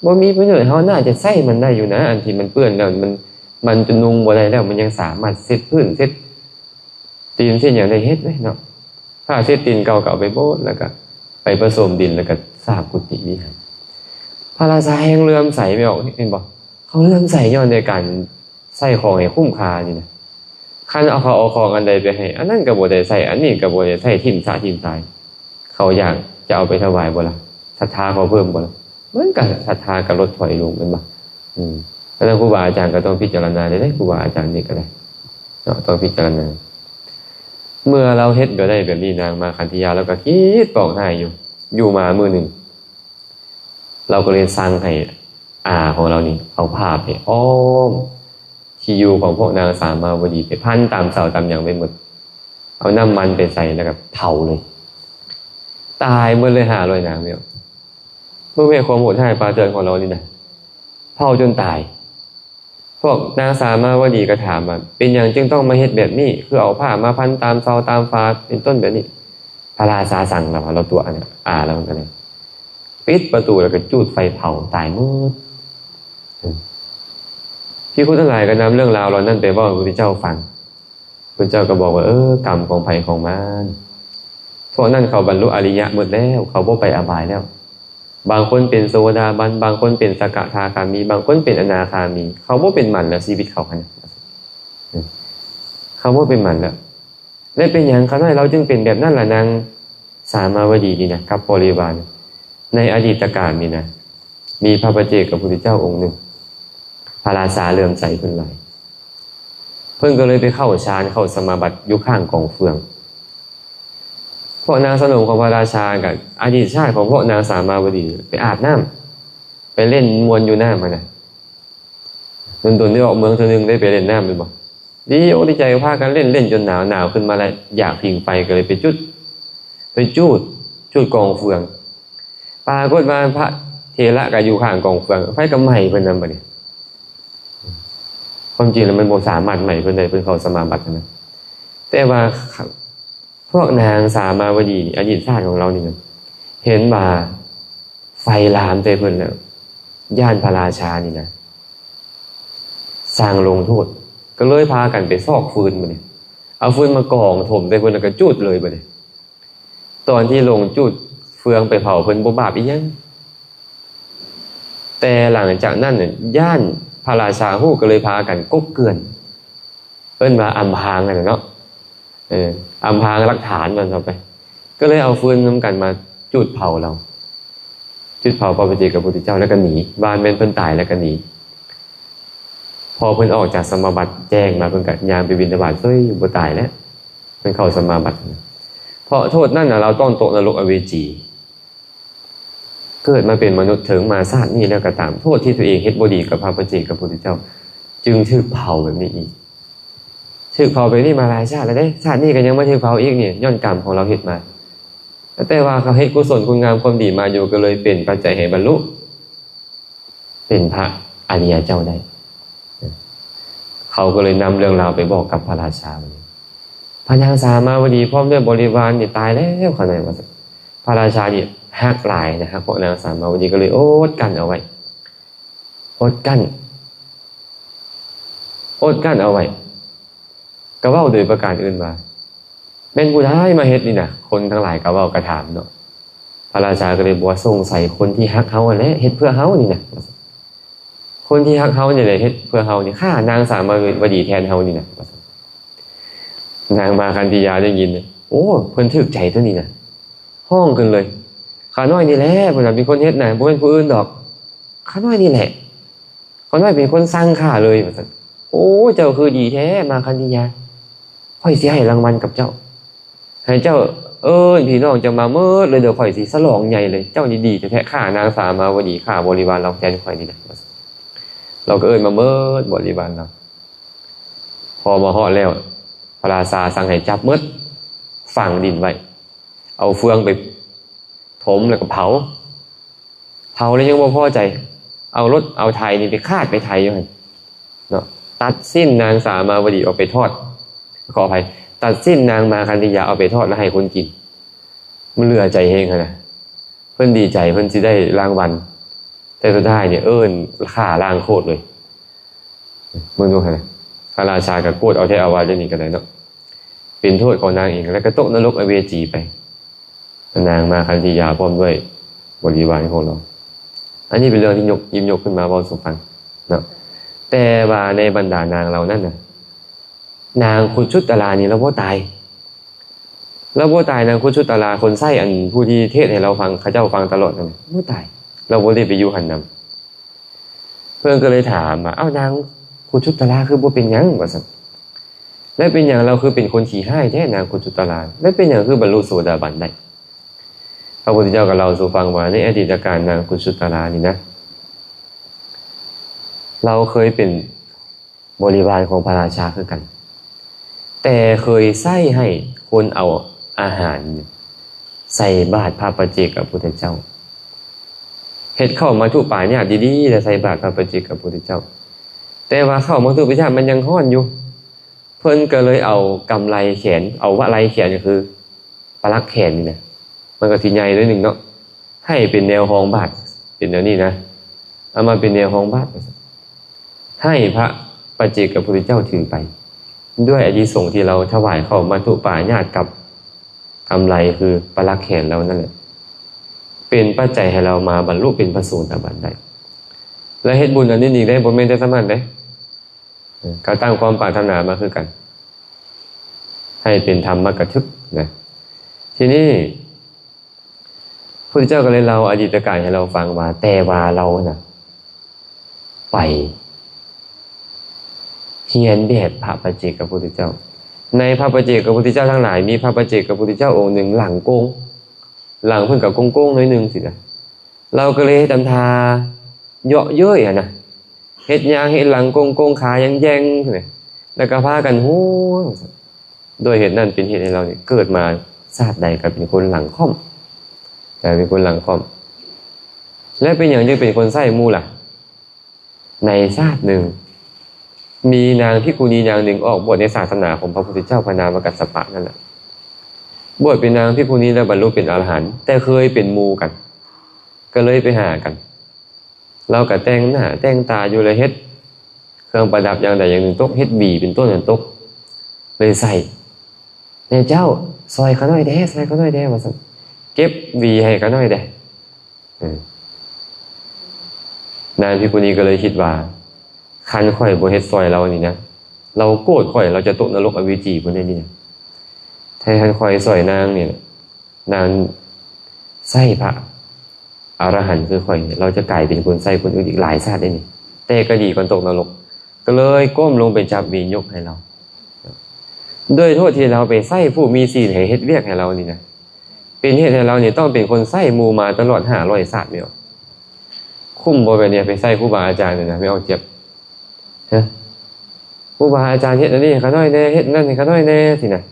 บ่มีประโยชน์เฮาน่าจะใช้มันได้อยู่นะอันที่มันเปื้อนแล้วมันจะนุ่งบ่ได้แล้วมันยังสามารถเช็ดพื้นเช็ดตีนเช็ดหยังได้เฮ็ดเนาะผ้าเช็ดตีนเก่าก็เอาไปโบดแล้วก็ไปผสมดินแล้วก็สร้างกุฏิวิหารพระราชาแห่งเลื่อมใสไม่ออกเห็นบ่เขาเลื่อมใสย้อนในการใส่ของให้คุ้มค่านี่นะคันเอาของอันใดไปให้อันนั้นก็บ่ได้ใส่อันนี้ก็บ่ได้ใส่ทิ่มซะทิ่มตายเขาอยากจะเอาไปถวายบ่ล่ะศรัทธาเขาเพิ่มบ่ล่ะเหมือนกันศรัทธาก็ลดถอยลงแม่นบ่แล้วครูบาอาจารย์ก็ต้องพิจารณาได้ครูบาอาจารย์นี่ก็ได้เนาะต้องพิจารณาเมื่อเราเฮ็ดบ่ได้แบบนี้นางมาคันธียาแล้วก็คิดปองให้อยู่มามื้อนึงเราก็เลยสั่งให้อาของเรานี่เอาผ้าไปอ้อมที่อยู่ของพวกนางสามาวดีไปพันตามเสาตามอย่างไปหมดเอาน้ำมันไปใส่แล้วก็เผาเลยตายหมดเลย500นางเดียว มื่อเวความโหดร้ายปาเตือนของเรานี่นะเผาจนตายพวกนางสามาวดีก็ถามว่าเป็นอย่างจึงต้องมาเฮ็ดแบบนี้คือเอาผ้ามาพันตามเสาตามฟ้าเป็นต้นแบบนี้พระราชาสั่งเราตัวอันนี้เรากันเลยปิดประตูแล้วก็จูดไฟเผาตายมืดพี่คุณทั้งหลายก็นำเรื่องราวเรานั่นไปบอกพระพุทธเจ้าฟังพระเจ้าก็บอกว่ากรรมของไผของมันพวกนั้นเขาบรรลุอริยะหมดแล้วเขาบ่ไปอบายแล้วบางคนเป็นโสดาบันบางคนเป็นสกทาคามีบางคนเป็นอนาคามีเขาบ่เป็นหมันแล้วชีวิตเขาเนี่ยเขาบ่เป็นหมันแล้วและเป็นอย่างเขาน้อยเราจึงเป็นแบบนั้นล่ะนางสามาวดีนี่นะกับบริวารในอดีตการนี่นะมีพระปัจเจกพุทธเจ้าองค์หนึ่งพระราชาเลื่อมใสเพิ่นหลายเพิ่นก็เลยไปเข้าฌานเข้าสมาบัติอยู่ข้างกองเฟืองพวกนางสนมของพระราชากับอดีตชาติของพวกนางสามาวดีไปอาบน้ำไปเล่นมวนอยู่น้ำมันนะตนได้ออกเมืองเธอหนึ่งได้ไปเล่นน้ำเป็นบ่ดีอกดีใจพากันเล่นจนหนาวขึ้นมาแล้วอยากผิงไฟก็เลยไปจุดกองเฟืองปรากฏว่าพระเทระก็อยู่ข้างกองเฟืองไฟก็ไหม้เพิ่นนั่นบัดนี้ความจริงแล้วมันบ่สามารถไหม้เพิ่นได้เพิ่นเข้าสมาบัตินะแต่ว่าพวกนางสามาวดีอดีตชาติของเรานี่เห็นว่าไฟลามใจเพิ่นแล้วย่านพระราชานี่นะสร้างลงโทษก็เลยพากันไปซอกฟืนมาเนี่ยเอาฟืนมากองถมใจเพิ่นแล้วก็จุดเลยบัดนี้ตอนที่ลงจุดเฟืองไปเผาเพิ่นบ่บาปอีหยังแต่หลังจากนั้นเนี่ยย่านพระราชาฮู้ก็เลยพากันกบเกลื่อนเอิ้นว่าอำพรางนั่นเนาะอำพรางหลักฐานมันเอาไปก็เลยเอาฟืนนำกันมาจุดเผาเราจุดเผาพระปัจเจกพุทธเจ้าแล้วก็หนีบ้านแม่นเพิ่นตายแล้วก็หนีพอเพิ่นออกจากสมาบัติแจ้งมาเพิ่นก็ยามไปบิณฑบาตบ่ตายแล้วเพิ่นเข้าสมาบัติเพราะโทษนั่นน่ะเราต้องตกนรกอเวจีเกิดมาเป็นมนุษย์ถึงมาชาตินี้แล้วก็ตามโทษที่ตัวเองเฮ็ดบ่ดีกับพระปัจเจกพุทธเจ้าจึงถูกเผาแบบนี้อีกถูกเผาไปนี่มาหลายชาติแล้วเด้ชาตินี้ก็ยังไม่ถูกเผาอีกนี่ย้อนกรรมของเราเฮ็ดมาแต่ว่าเขาเฮ็ดกุศลคุณงามความดีมาอยู่ก็เลยเป็นปัจจัยให้บรรลุเป็นพระอริยเจ้าได้เขาก็เลยนำเรื่องราวไปบอกกับพระราชาพระนางสามาวดีพร้อมด้วยบริวารนี่ตายแล้วขนาดว่าพระราชานี่ฮักหลายนะครับพวกนางสามาวดีก็เลยอดกั้นเอาไว้อดกั้นเอาไว้ก็เว้าโดยประการอื่นว่าแม่นผู้ใดมาเฮ็ดนี่น่ะคนทั้งหลายก็เว้ากระถามเนาะพระราชาก็เลยบอกว่าสงสัยคนที่ฮักเฮาแหละเฮ็ดเพื่อเฮานี่น่ะคนที่ฮักเฮานี่แหละเฮ็ดเพื่อเฮานี่ฆ่านางสามาวดีแทนเฮานี่น่ะนางมาคันธียาได้ยินโอ้เพิ่นถึกใจตัวนี้น่ะห้องขึ้นเลยข้าน้อยนี่แหละเพิ่นเป็นคนเฮ็ดน่ะบ่เป็นผู้อื่นดอกข้าน้อยนี่แหละข้าน้อยเป็นคนสร้างข้าเลยว่าซั่นโอ้เจ้าคือดีแท้มาคันธียาข่อยสิให้รางวัลกับเจ้าให้เจ้าพี่น้องจะมาเมิดเลยเดี๋ยวข่อยสิฉลองใหญ่เลยเจ้านี่ดีแท้ๆฆ่านางสามาวดีฆ่าบริวารเราแทนข่อยนี่นะเราก็มาเมิดบริวารเราพอมาฮอดแล้วพระราชาสั่งให้จับเมิดฝังดินไว้เอาเฟืองไปถมแล้วก็เผาแล้วยังบ่พอใจเอารถเอาไถนี่ไปคาดไปไถอยู่หั่นเนาะตัดสิ้นนางสามาวดีออกไปทอดขออภัยตัดสิ้นนางมาคันธียาเอาไปทอดแล้วให้คนกินมันเหลือใจเฮงนะเพิ่นดีใจเพิ่นสิได้รางวัลแต่สุดท้ายเนี่ยฆ่าล้างโคตรเลยมึงดูหั่นพระราชาก็โกรธเอาแท้เอาว่าจังนี้ก็ได้เนาะเป็นโทษของนางเองแล้วก็ตกนรกอเวจีไปนางมาคันธียาพร้อมด้วยบริวารของเราอันนี้เป็นเรื่องที่ยิ้มยกขึ้นมาเว้าสู่ฟังเนาะแต่ว่าในบรรดานางเรานั่นน่ะนางคุชุตรานี่เราบ่ตายนางคุชุตราคนไส้อันผู้ที่เทศให้เราฟังเขาเจ้าฟังตลอดนั่นบ่ตายเราบ่ได้ไปอยู่หันนำเพิ่นก็เลยถามว่าเอ้านางคุชุตราคือบ่เป็นหยังว่าซั่นแล้วเป็นหยังเราคือเป็นคนขี้ห้ายแท้นางคุชุตราแล้วเป็นหยังคือบรรลุโสดาบันได้พระพุทธเจ้าก็เล่าสู่ฟังว่าในอดีตการนางคุชุตรานี่นะเราเคยเป็นบริวารของพระราชาคือกันแต่เคยใส่ให้คนเอาอาหารใส่บาตรพระปัจเจกพุทธเจ้า เฮ็ดเข้ามาทุป่าญาติดีๆแล้วใส่บาตรพระปัจเจกพุทธเจ้าแต่ว่าเข้ามาทุป่าญาติมันยังฮ้อนอยู่เพิ่นก็เลยเอากำไลแขนเอาวะไลแขนก็คือปลักแขนนี่นะมันก็สิใหญ่ด้วยนึงเนาะให้เป็นแนวรองบาตรเป็นแนวนี้นะเอามาเป็นแนวรองบาตรให้พระปัจเจกพุทธเจ้าถือไปด้วยอานิสงส์ที่เราถวายเข้ามาทุป่าญาติกับกำไลคือปลักแขนเรานั่นแหละเป็นปัจจัยให้เรามาบรรลุเป็นพระโสดาบันได้และเฮ็ดบุญอันนี้อีกได้บ่แม่นแต่สามารถได้ก็ตั้งความปรารถนามาคือกันให้เป็นธรรมกถึกนะทีนี้พระพุทธเจ้าก็เลยเล่าอดีตการให้เราฟังว่าแต่ว่าเราน่ะไปเฮียนแบบพระปัจเจกพุทธเจ้าในพระปัจเจกพุทธเจ้าทั้งหลายมีพระปัจเจกพุทธเจ้าองค์หนึ่งหลังโกงหลังเพิ่นกับโกงๆน้อยนึงสินะเราก็เลยทำทาเยาะเย้ยนะเฮ็ดยางเฮ็ดหลังโกงขายังแยงนี่แล้วก็พากันฮู้โดยเหตุนั้นเป็นเหตุให้เราเนี่ยเกิดมาชาติใดก็เป็นคนหลังค่อมแต่เป็นคนหลังค่อมและเป็นอย่างที่เป็นคนไส้มูล่ะในชาติหนึ่งมีนางภิกขุณีนางหนึ่งออกบวชในศาสนาของพระพุทธเจ้าพระนามกัสสปะนั่นแหละบวชเป็นนางภิกขุณีแล้วบรรลุเป็นอรหันต์แต่เคยเป็นมูกันก็เลยไปหากันเราก็แต่งหน้าแต่งตาอยู่เลยเฮ็ดเครื่องประดับอย่างใดอย่างหนึ่งตกเฮ็ดบีเป็นต้นอย่างตกเลยใส่เนี่ยเจ้าซอยเขาหน่อยเด้ซอยเขาหน่อยเด้ว่าซั่นเก็บบีให้เขาหน่อยเด้นางภิกขุณีก็เลยคิดว่าคันข่อยบ่เฮ็ดซอยเรานี่นะเราโกรธข่อยเราจะตกนรกอเวจีพุ่นได้นี่นะถ้าคันข่อยซอยนางเนี่ยนางไส้พระอรหันต์คือข่อยเราจะกลายเป็นคนไส้คนอื่นอีกหลายชาติได้นี่แต่ก็ดีก่อนตกนรกก็เลยก้มลงไปจับวียกให้เราด้วยโทษที่เราไปไส้ผู้มีศีลให้เฮ็ดเวียกให้เรานี่นะเป็นเหตุให้เราเนี่ยต้องเป็นคนไส้มูมาตลอด500ชาติแม่นคุ้มบ่ไปเนี่ยไปไส้ครูบาอาจารย์นี่นะไม่เอาเจ็บฮะครูบาอาจารย์เฮ็ดอันนี้ให้เขาน้อยแน่เฮ็ดนั่นให้เขาน้อยแน่สินะ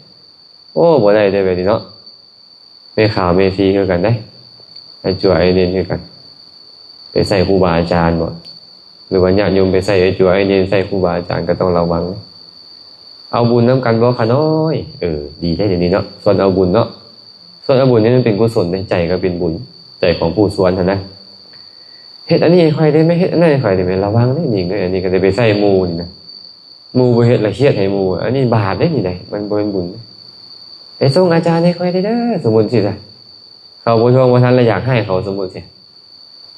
โอ้บ่ได้ได้แบบนี้เนาะไปข่าวเมธีคือกันได้ไอ้จั่วไอ้เนนคือกันไปใส่ครูบาอาจารย์บ่หรือว่าญาติโยมไปใส่ไอ้จั่วไอ้เนนใส่ครูบาอาจารย์ก็ต้องระวังเอาบุญนำกันบ่ขาน้อยดีได้เดี๋ยวนี้เนาะส่วนเอาบุญเนาะส่วนเอาบุญนี่มันเป็นกุศลในใจก็เป็นบุญใจของผู้สวนหั่นนะเฮ็ดอันนี้ค่อยได้มั้ยเฮ็ดอันนั้นค่อยได้มั้ยระวังได้นี่อันนี้ก็ได้ไปใส่หมู่นี่นะหมู่บ่เฮ็ดละเครียดให้หมู่อันนี้บาปได้นี่ได้มันบ่เป็นบุญไปส่งอาจารย์ให้ค่อยได้เด้อสมมุติสิล่ะเขาบ่ทวงบ่ทันแล้วอยากให้เขาสมมุติสิ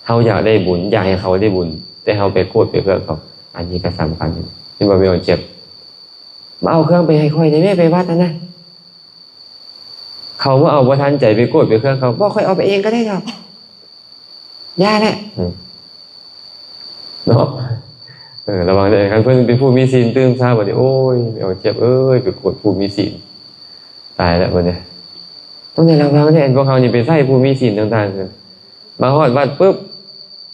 เฮาอยากได้บุญอยากให้เขาได้บุญแต่เฮาไปโกรธไปเพื่อเขาอันนี้ก็สำคัญนี่บ่มีเอาเจ็บมาเอาเครื่องไปให้ค่อยได้แม่ไปวัดนะเขาบ่เอาบ่ทันใจไปโกรธไปเครื่องเขาบ่ค่อยเอาไปเองก็ได้ดอกย่าแหละเนาะระวังด้วยกันเพื่อนเป็นผู้มีศีลตื่นเช้าบัดนี้โอ้ยเอาเจ็บไปโกรธผู้มีศีลตายแล้วบัดนี้ต้องได้ระวังด้วยพวกเขานี่ไปใส่ผู้มีศีลต่างๆกันมาฮอดวัดปุ๊บ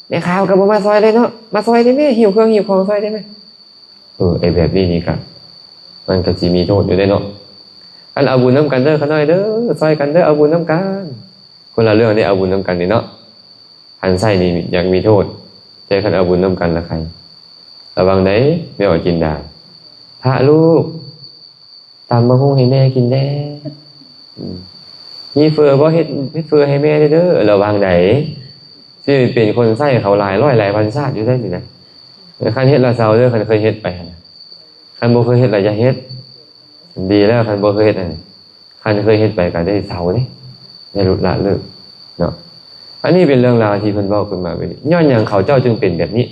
เนี่ยข่าวก็บ่มาซอยเลยเนาะมาซอยได้มั้ยหิวเครื่องหิวของซอยได้มั้ยไอ้แบบนี้นี่ก็มันก็สิมีโทษอยู่ได้เนาะอันเอาบุญนำกันเด้อเขาน้อยเด้อซอยกันเด้อเอาบุญนำกันคนละเรื่องได้เอาบุญนำกันนี่เนาะหันไส้นี่ยังมีโทษใจคันเอาบุญนำกันละใครระวังได้ไม่ออกกินได้พระลูกตำมะฮุ่งให้แม่กินได้มีเฟือบ่เฮ็ดเฟือให้แม่เด้อระวังได้สิเป็นคนไส้เขาหลายร้อยหลายพันชาติอยู่ได้นี่นะคันเฮ็ดละเซาเด้อคันเคยเฮ็ดไปคันบ่เคยเฮ็ดละอย่าเฮ็ดดีแล้วคันบ่เคยเฮ็ดอันคันเคยเฮ็ดไปก็ได้เซาเด้ได้ลดละเลิกเนาะอันนี้เป็นเรื่องราวที่เพิ่นเว้าขึ้นมาไว้ย้อนหยังเขาเจ้าจึงเป็นแบบนี้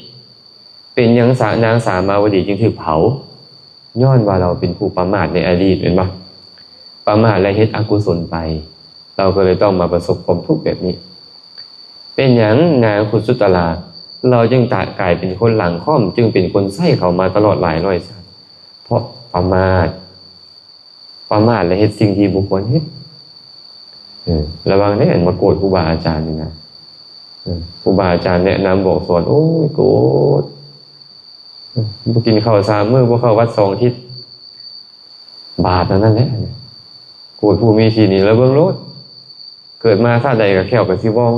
เป็นหยังนางสามาวดีจึงถูกเผาย้อนว่าเราเป็นผู้ประมาทในอดีตเห็นบ่ประมาทและเฮ็ดอกุศลไปเราก็เลยต้องมาประสบความทุกข์แบบนี้เป็นหยังนางคุสุตลาเราจึงกลายเป็นคนหลังค่อมจึงเป็นคนไส้เขามาตลอดหลายร้อยชาติเพราะประมาทและเฮ็ดสิ่งที่บุคคลเฮ็ดระวังได้มาโกรธครูบาอาจารย์นี่นะครูบาอาจารย์แนะนำบอกสอนโอ้ยโกรธบ่กินข้าว3 มื้อบ่เข้าวัด2 อาทิตย์บาปนั่นแหละโกรธผู้มีศีลนี่แล้วเบิ่งโลดเกิดมาชาติใดก็แค่วก็สิวอง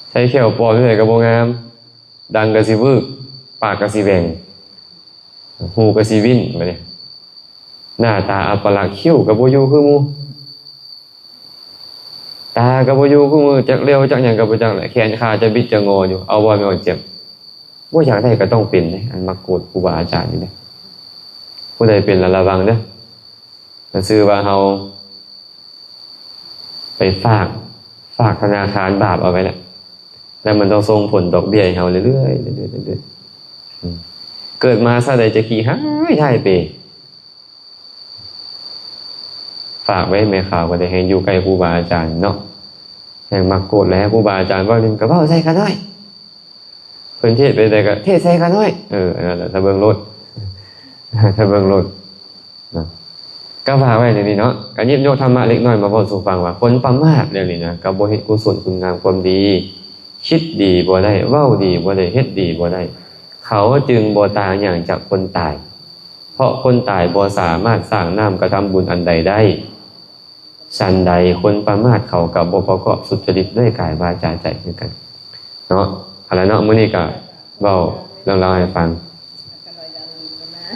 ใช้แขวปลอมที่ไหนก็บ่งาม ดังก็สิวึกปากก็สิแหว่งหูก็สิวิ่นบัดนี้หน้าตาอัปลักษณ์คิ้วก็บ่อยู่คือหมู่ตาก็บ่อยู่คือมือจักเร็วจักหยังก็บ่จักแหละแขนขาจะบิดจะงออยู่เอาบ่แม่นเจ็บบ่อยากได้ก็ต้องเป็นเด้อันมักโกรธครูบาอาจารย์นี่เด้ผู้ใดเป็นระวังเด้อมันชื่อว่าเฮาไปฝากธนาคารบาปเอาไว้แหละแล้วมันต้องส่งผลดอกเบี้ยให้เฮาเรื่อยๆเรื่อยๆเกิดมาซะใดจะขี้หายได้เปฝากไว้แม่ข่าวก็ได้ให้อยู่ใกล้ครูบาอาจารย์เนาะแห่งมักโกรธแล้วครูบาอาจารย์ว่านึงก็เว้าใส่กันน้อยเพิ่นเทศไปได้ก็เทศใส่กันน้อยนั่นแหละถ้าเบิ่งรถนะก็ฝากไว้ในนี้เนาะก็หยิบยกธรรมะเล็กน้อยมาเว้าสู่ฟังว่าคนประมาทเรื่องนี้นะก็บ่เฮ็ดกุศลคุณงามความดีคิดดีบ่ได้เว้าดีบ่ได้เฮ็ดดีบ่ได้เขาจึงบ่ต่างอย่างจากคนตายเพราะคนตายบ่สามารถสร้างน้ำกระทำบุญอันใดได้ฉันใดคนประมาทเขากับบ่ประกอบสุจริตด้วยกายวาจาใจเหมือนกันเนาะอะไรเนาะมื้อนี้ก็เว้าเรื่องราวให้ฟังกันน้อยดังนะ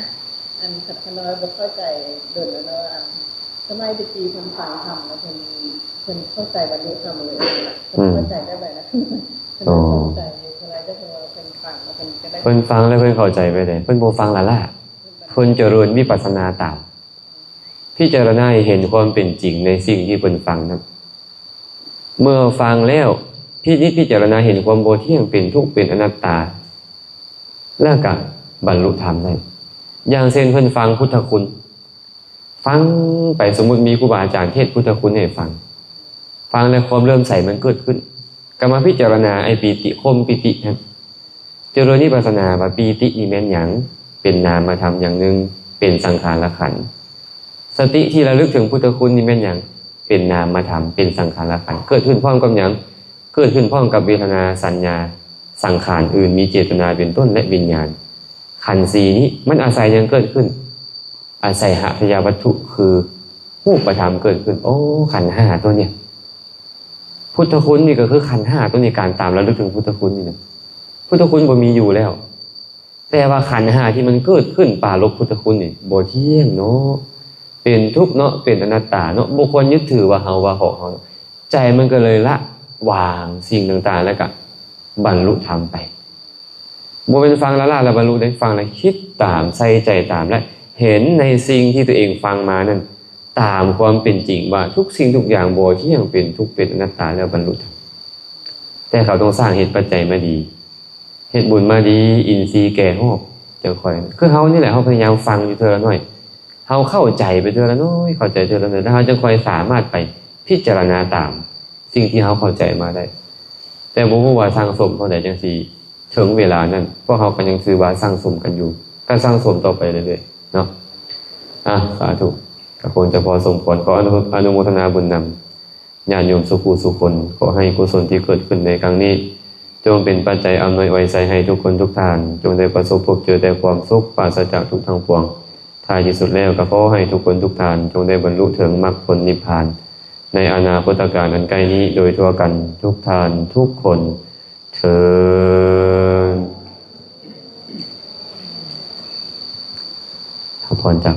อันขัดกันน้อยบ่เข้าใจเดินแล้วอันสมัยตะกี้เพิ่นฟังธรรมแล้วเพิ่นเข้าใจบรรลุธรรมเลยเพิ่นเข้าใจได้แบบนั้นเพิ่นเข้าใจอะไรจะเพิ่นฟังแล้วเพิ่นก็ได้เพิ่นฟังแล้วเพิ่นเข้าใจไปได้เพิ่นบ่ฟังละล่ะเพิ่นเจริญวิปัสสนาตามพิจารณาเห็นความเป็นจริงในสิ่งที่เพิ่นฟังนั้นเมื่อฟังแล้วพิจารณาเห็นความบ่เที่ยงเป็นทุกข์เป็นอนัตตาแล้วก็บรรลุธรรมได้อย่างเช่นเพิ่นฟังพุทธคุณฟังไปสมมุติมีครูบาอาจารย์เทศพุทธคุณให้ฟังแล้วความเริ่มใสมันเกิดขึ้นก็มาพิจารณาไอ้ปีติคมปิติครับเจริญวิปัสสนาว่าปีตินี่แม่นหยังเป็นนามธรรมอย่างนึงเป็นสังขารขันธ์สติที่ระลึกถึงพุทธคุณนี่แม่นหยังเป็นนามธรรมเป็นสังขารขันธ์เกิดขึ้นพร้อมกับหยังเกิดขึ้นพร้อมกับเวทนาสัญญาสังขารอื่นมีเจตนาเป็นต้นและวิญญาณขันธ์4นี้มันอาศัยยังเกิดขึ้นอาศัยหทัยยวัตถุคือรูปธรรมเกิดขึ้นโอ้ขันธ์5ตัวเนี่ยพุทธคุณนี่ก็คือขันธ์5ตัวนี้การตามระลึกถึงพุทธคุณนี่นะพุทธคุณบ่มีอยู่แล้วแต่ว่าขันธ์5ที่มันเกิดขึ้นปรารภพุทธคุณนี่บ่เที่ยงเนาะเป็นทุกข์เนาะเป็นอนัตตาเนาะบ่ควรยึดถือว่าเฮาว่าของเฮาใจมันก็เลยละวางสิ่งต่างๆแล้วก็บรรลุธรรมไปบ่เป็นฟังละแล้วบรรลุได้ฟังแล้วคิดตามใส่ใจตามและเห็นในสิ่งที่ตัวเองฟังมานั้นตามความเป็นจริงว่าทุกสิ่งทุกอย่างบ่เที่ยงเป็นทุกข์เป็นอนัตตาแล้วบรรลุธรรมแต่เขาต้องสร้างเหตุปัจจัยมาดีเหตุบุญมาดีอินทรีย์แก่งอกจังค่อยคือเฮานี่แหละเฮาพยายามฟังอยู่เทื่อละน้อยเฮาเข้าใจไปเทื่อละน้อยเข้าใจเทื่อละน้อยแล้วเฮาจะค่อยสามารถไปพิจารณาตามสิ่งที่เฮาเข้าใจมาได้แต่บ่ฮู้ว่าสร้างสมเท่าใดจังซี่ถึงเวลานั้นพวกเฮาก็ยังถือว่าสร้างสมกันอยู่ก็สร้างสมต่อไปเรื่อยๆเนาะสาธุก็คงจะพอสมควรขออนุโมทนาบุญนำญาติโยมสุขสุขคนขอให้กุศลที่เกิดขึ้นในครั้งนี้จงเป็นปัจจัยอำนวยอวยใจให้ทุกคนทุกท่านจงได้ประสบพบเจอแต่ความสุขปราศจากทุกทางปวงท้ายที่สุดแล้วก็ขอให้ทุกคนทุกท่านจงได้บรรลุถึงมรรคผลนิพพานในอนาคตการอันใกล้นี้โดยทั่วกันทุกท่านทุกคนเถิดขอพรจาก